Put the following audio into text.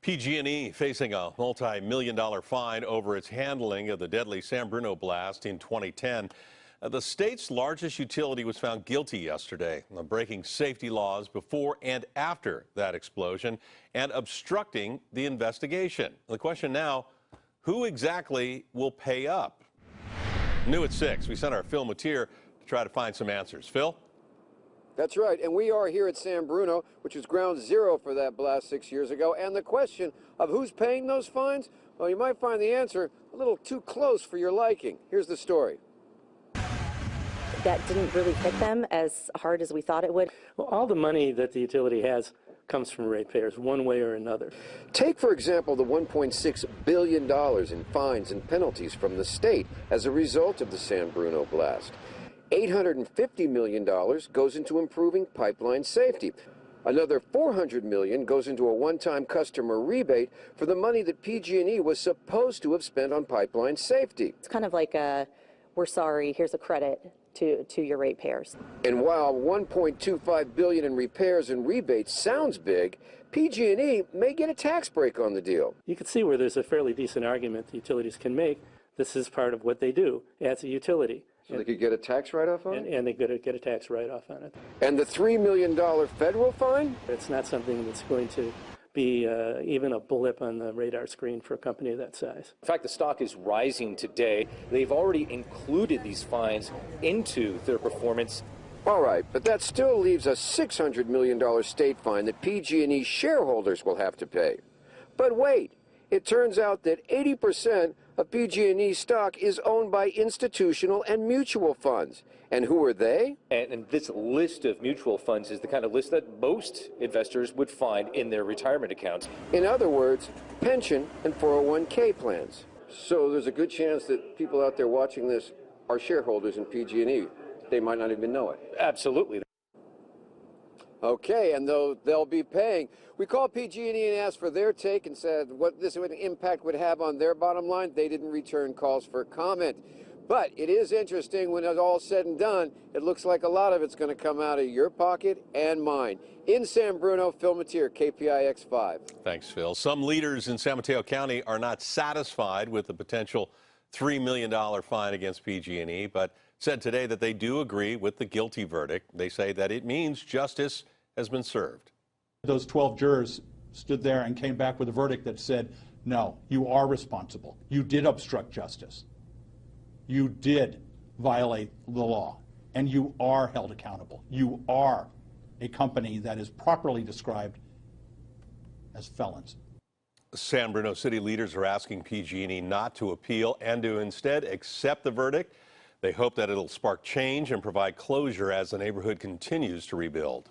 PG&E facing a multi-million-dollar fine over its handling of the deadly San Bruno blast in 2010. The state's largest utility was found guilty yesterday of breaking safety laws before and after that explosion and obstructing the investigation. The question now, who exactly will pay up? New at 6, we sent our Phil Matier to try to find some answers. Phil? That's right, and we are here at San Bruno, which was ground zero for that blast 6 years ago. And the question of who's paying those fines, well, you might find the answer a little too close for your liking. Here's the story. That didn't really hit them as hard as we thought it would. Well, all the money that the utility has comes from ratepayers, one way or another. Take, for example, the $1.6 billion in fines and penalties from the state as a result of the San Bruno blast. $850 million goes into improving pipeline safety. Another $400 million goes into a one-time customer rebate for the money that PG&E was supposed to have spent on pipeline safety. It's kind of like a, we're sorry, here's a credit to your ratepayers. And while $1.25 billion in repairs and rebates sounds big, PG&E may get a tax break on the deal. You can see where there's a fairly decent argument the utilities can make. This is part of what they do as a utility. So they could get a tax write-off on it? And they could get a tax write-off on it. And the $3 million federal fine? It's not something that's going to be even a blip on the radar screen for a company that size. In fact, the stock is rising today. They've already included these fines into their performance. All right, but that still leaves a $600 million state fine that PG&E shareholders will have to pay. But wait, it turns out that 80% of PG&E stock is owned by institutional and mutual funds. And who are they? And this list of mutual funds is the kind of list that most investors would find in their retirement accounts. In other words, pension and 401k plans. So there's a good chance that people out there watching this are shareholders in PG&E. They might not even know it. Absolutely. Okay, and they'll be paying. We called PG&E and asked for their take and said what this impact would have on their bottom line. They didn't return calls for comment. But it is interesting when it's all said and done, it looks like a lot of it's going to come out of your pocket and mine. In San Bruno, Phil Matier, KPIX 5. Thanks, Phil. Some leaders in San Mateo County are not satisfied with the potential $3 million fine against PG&E, but said today that they do agree with the guilty verdict. They say that it means justice has been served. Those 12 jurors stood there and came back with a verdict that said, no, you are responsible. You did obstruct justice. You did violate the law, and you are held accountable. You are a company that is properly described as felons. San Bruno city leaders are asking PG&E not to appeal and to instead accept the verdict. They hope that it'll spark change and provide closure as the neighborhood continues to rebuild.